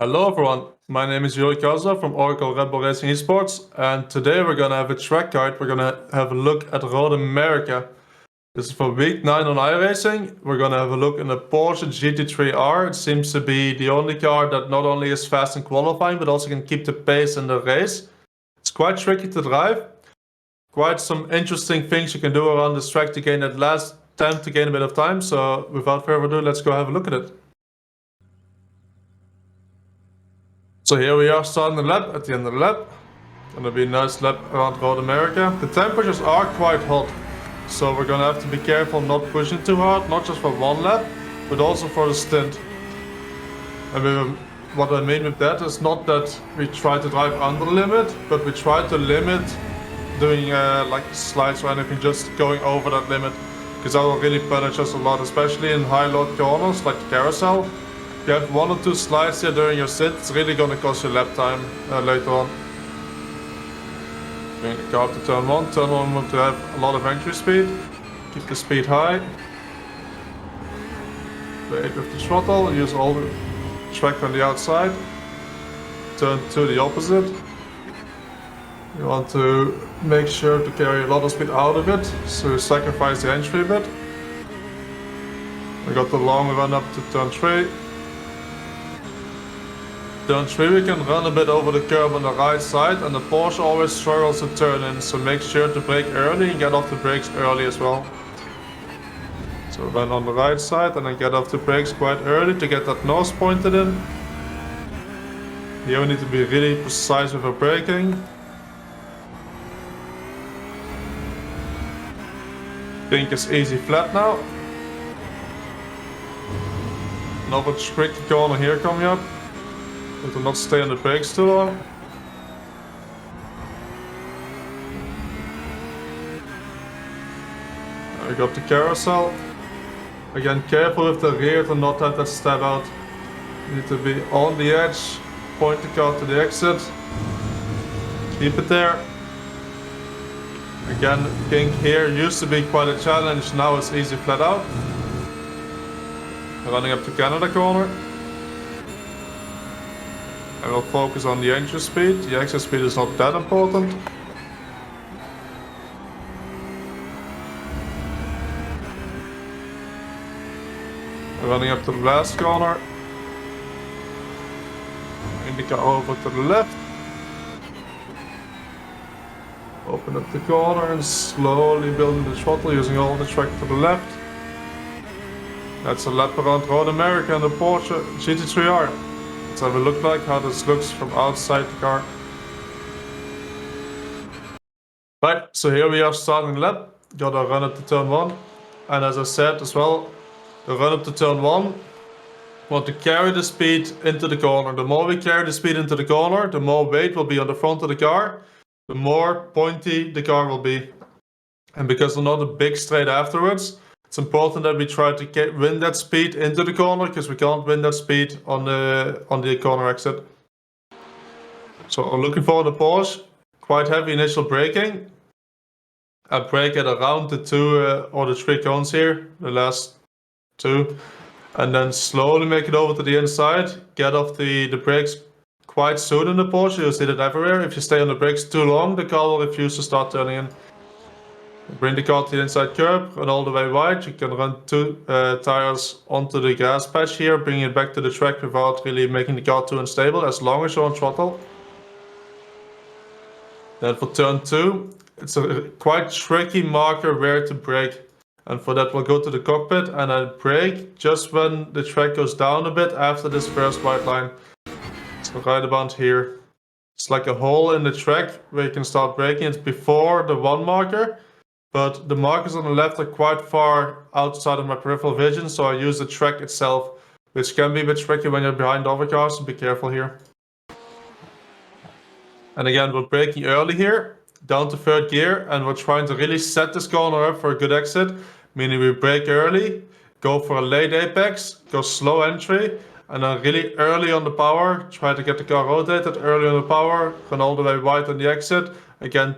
Hello everyone, my name is Yuri from Oracle Red Bull Racing Esports, and today we're gonna have a track guide. We're gonna have a look at Road America. This is for week 9 on iRacing. We're gonna have a look in the Porsche GT3R. It seems to be the only car that not only is fast in qualifying, but also can keep the pace in the race. It's quite tricky to drive. Quite some interesting things you can do around this track to gain that last time, to gain a bit of time. So without further ado, let's go have a look at it. So here we are starting the lap, at the end of the lap. Gonna be a nice lap around Road America. The temperatures are quite hot, so we're gonna have to be careful not pushing too hard, not just for one lap, but also for the stint. And what I mean with that is not that we try to drive under the limit, but we try to limit doing like slides or anything, just going over that limit, because that will really punish us a lot, especially in high load corners like the carousel. If you have 1 or 2 slides here during your sit, it's really going to cost you lap time later on. Bring the car up to turn 1. Turn 1 want to have a lot of entry speed. Keep the speed high. Wait with the throttle, use all the track on the outside. Turn 2 the opposite. You want to make sure to carry a lot of speed out of it, so you sacrifice the entry a bit. We got the long run up to turn 3. Turn 3 we can run a bit over the curb on the right side, and the Porsche always struggles to turn in, so make sure to brake early and get off the brakes early as well. So run on the right side and then get off the brakes quite early to get that nose pointed in. Here we need to be really precise with our braking. Think it's easy flat now. Another tricky corner here coming up. To not stay on the brakes too long. We got the carousel. Again, careful with the rear to not have that step out. You need to be on the edge, point the car to the exit. Keep it there. Again, kink here used to be quite a challenge, now it's easy flat out. Running up to Canada corner. I will focus on the entry speed. The exit speed is not that important. Running up to the last corner. Bring the car over to the left. Open up the corner and slowly building the throttle using all the track to the left. That's a lap around Road America and the Porsche GT3R. Let's have a look like how this looks from outside the car. Right, so here we are starting the lap. Gotta run up to turn 1. And as I said as well, the run up to turn 1, want to carry the speed into the corner. The more we carry the speed into the corner, the more weight will be on the front of the car, the more pointy the car will be. And because there's not a big straight afterwards, it's important that we try to win that speed into the corner, because we can't win that speed on the corner exit. So I'm looking for the Porsche. Quite heavy initial braking. I brake at around the 2 or the 3 cones here, the last 2. And then slowly make it over to the inside. Get off the brakes quite soon in the Porsche. You'll see that everywhere. If you stay on the brakes too long, the car will refuse to start turning in. Bring the car to the inside curb, run all the way wide. You can run 2 tires onto the grass patch here, bring it back to the track without really making the car too unstable, as long as you're on throttle. Then for turn 2, it's a quite tricky marker where to brake. And for that we'll go to the cockpit and I brake just when the track goes down a bit after this first white line. So right about here. It's like a hole in the track where you can start braking. It's before the 1 marker. But the markers on the left are quite far outside of my peripheral vision, so I use the track itself, which can be a bit tricky when you're behind other cars, so be careful here. And again, we're braking early here, down to 3rd gear, and we're trying to really set this corner up for a good exit, meaning we brake early, go for a late apex, go slow entry, and then really early on the power, try to get the car rotated early on the power, run all the way wide on the exit. Again,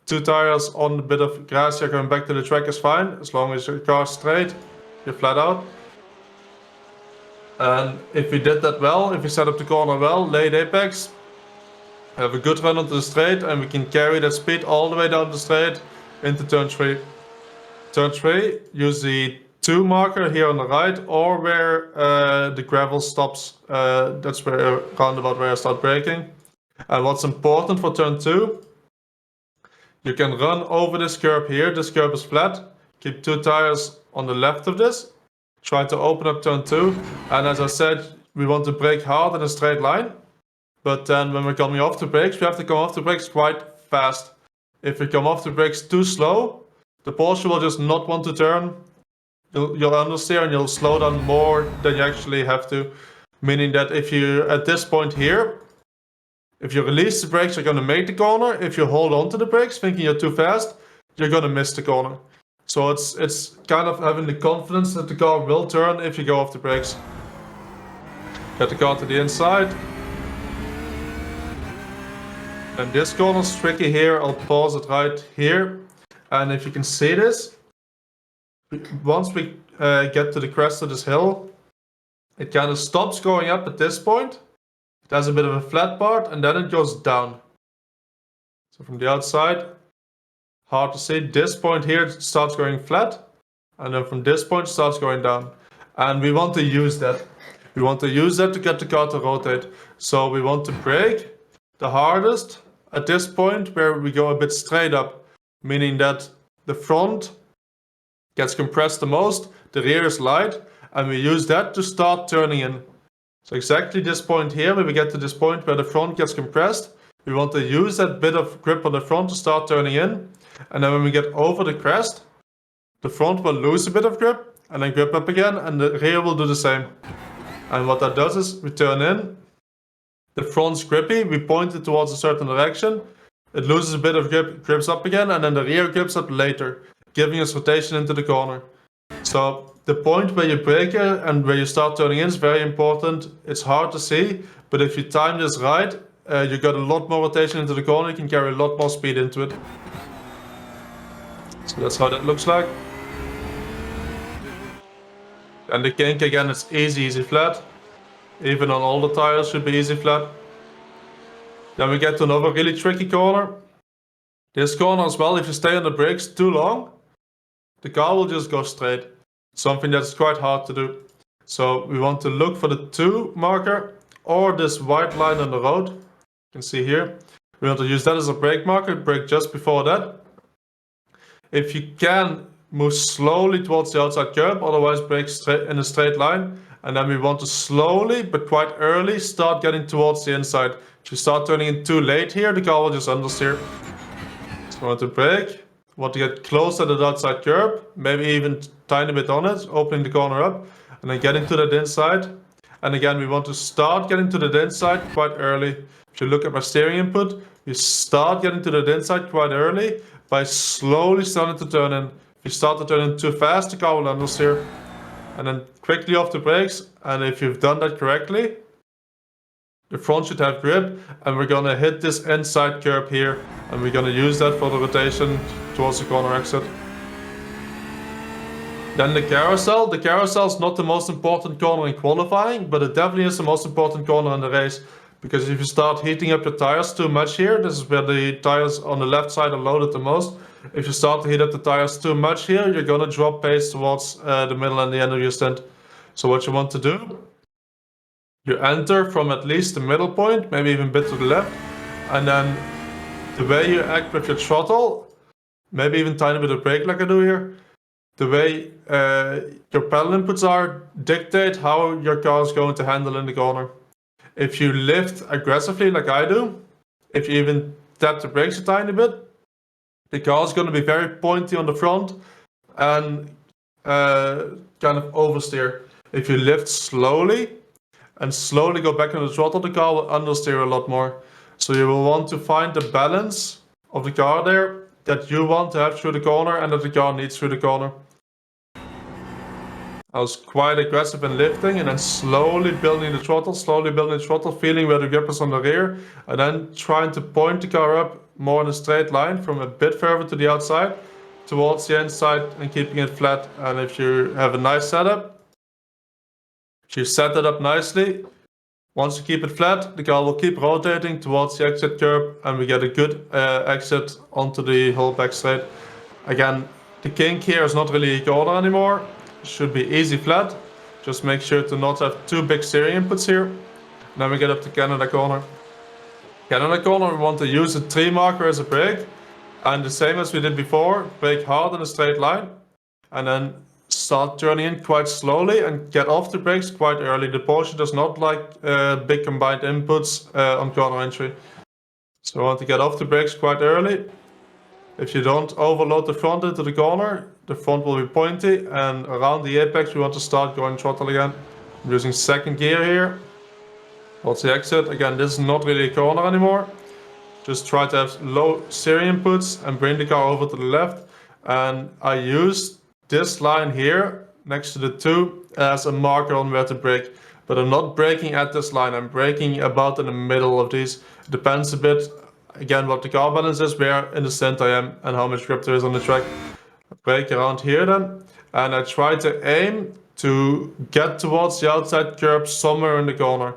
2 tires on a bit of grass here going back to the track is fine, as long as your car's straight, you're flat out. And if we did that well, if we set up the corner well, late apex, have a good run onto the straight, and we can carry that speed all the way down the straight into turn 3. Turn 3, use the 2 marker here on the right, or where the gravel stops. That's where roundabout where I start braking. And what's important for turn 2, you can run over this curb here. This curb is flat. Keep 2 tires on the left of this. Try to open up turn 2. And as I said, we want to brake hard in a straight line. But then when we're coming off the brakes, we have to come off the brakes quite fast. If we come off the brakes too slow, the Porsche will just not want to turn. You'll understeer and you'll slow down more than you actually have to. Meaning that if you, at this point here, if you release the brakes, you're going to make the corner. If you hold on to the brakes, thinking you're too fast, you're going to miss the corner. So it's kind of having the confidence that the car will turn if you go off the brakes. Get the car to the inside. And this corner is tricky here. I'll pause it right here. And if you can see this, once we get to the crest of this hill, it kind of stops going up at this point. It has a bit of a flat part and then it goes down. So from the outside, hard to see. This point here starts going flat. And then from this point it starts going down. And we want to use that. We want to use that to get the car to rotate. So we want to brake the hardest at this point where we go a bit straight up, meaning that the front gets compressed the most, the rear is light, and we use that to start turning in. So exactly this point here, when we get to this point where the front gets compressed, we want to use that bit of grip on the front to start turning in. And then when we get over the crest, the front will lose a bit of grip and then grip up again, and the rear will do the same. And what that does is we turn in, the front's grippy, we point it towards a certain direction, it loses a bit of grip, grips up again, and then the rear grips up later, giving us rotation into the corner. So the point where you brake and where you start turning in is very important. It's hard to see, but if you time this right, you got a lot more rotation into the corner, you can carry a lot more speed into it. So that's how that looks like. And the kink again, it's easy flat. Even on all the tires should be easy flat. Then we get to another really tricky corner. This corner as well, if you stay on the brakes too long, the car will just go straight. Something that's quite hard to do. So we want to look for the 2 marker or this white line on the road. You can see here. We want to use that as a brake marker, brake just before that. If you can, move slowly towards the outside curb, otherwise brake straight in a straight line. And then we want to slowly, but quite early, start getting towards the inside. If you start turning in too late here, the car will just understeer. So we want to brake, want to get close to the outside curb, maybe even tiny bit on it, opening the corner up, and then getting to that inside. And again, we want to start getting to the inside quite early. If you look at my steering input, you start getting to the inside quite early by slowly starting to turn in. If you start to turn in too fast, the car will understeer. And then quickly off the brakes, and if you've done that correctly, the front should have grip, and we're gonna hit this inside curb here, and we're gonna use that for the rotation towards the corner exit. Then the carousel is not the most important corner in qualifying, but it definitely is the most important corner in the race. Because if you start heating up your tires too much here, this is where the tires on the left side are loaded the most. If you start to heat up the tires too much here, you're gonna drop pace towards the middle and the end of your stint. So what you want to do, you enter from at least the middle point, maybe even a bit to the left, and then the way you act with your throttle, maybe even tiny bit of brake like I do here, the way your pedal inputs are, dictate how your car is going to handle in the corner. If you lift aggressively like I do, if you even tap the brakes a tiny bit, the car is going to be very pointy on the front and kind of oversteer. If you lift slowly and slowly go back on the throttle, the car will understeer a lot more. So you will want to find the balance of the car there that you want to have through the corner and that the car needs through the corner. I was quite aggressive in lifting and then slowly building the throttle, feeling where the grip is on the rear, and then trying to point the car up more in a straight line from a bit further to the outside towards the inside and keeping it flat. And if you have a nice setup, You set it up nicely. Once you keep it flat, the car will keep rotating towards the exit curb and we get a good exit onto the whole back straight. Again, the kink here is not really a corner anymore. It should be easy flat. Just make sure to not have too big steering inputs here. And then we get up to Canada corner. Canada corner, we want to use a 3 marker as a brake. And the same as we did before, brake hard in a straight line. And then start turning in quite slowly and get off the brakes quite early. The Porsche does not like big combined inputs on corner entry. So we want to get off the brakes quite early. If you don't overload the front into the corner, the front will be pointy, and around the apex we want to start going throttle again. I'm using second gear here. What's the exit? Again, this is not really a corner anymore. Just try to have low steering inputs and bring the car over to the left. And I use this line here next to the 2 as a marker on where to brake, but I'm not braking at this line. I'm braking about in the middle of these. It depends a bit again what the car balance is, where in the center I am and how much grip there is on the track. I brake around here then, and I try to aim to get towards the outside curb somewhere in the corner.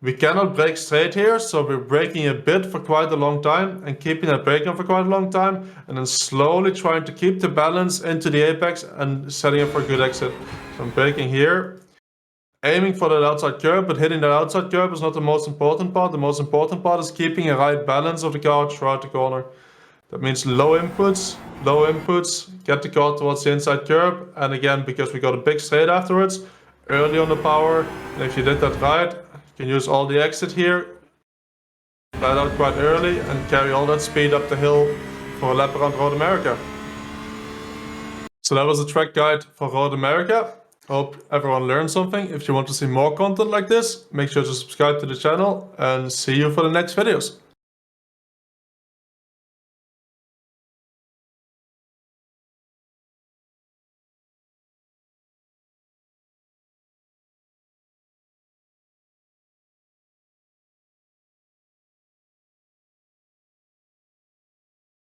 We cannot brake straight here, so we're braking a bit for quite a long time and keeping that brake on for quite a long time, and then slowly trying to keep the balance into the apex and setting up for a good exit. So I'm braking here, aiming for that outside curb, but hitting that outside curb is not the most important part. The most important part is keeping a right balance of the car throughout the corner. That means low inputs, get the car towards the inside curb, and again, because we got a big straight afterwards, early on the power, and if you did that right, you can use all the exit here, flat out quite early, and carry all that speed up the hill for a lap around Road America. So that was the track guide for Road America. Hope everyone learned something. If you want to see more content like this, make sure to subscribe to the channel and see you for the next videos.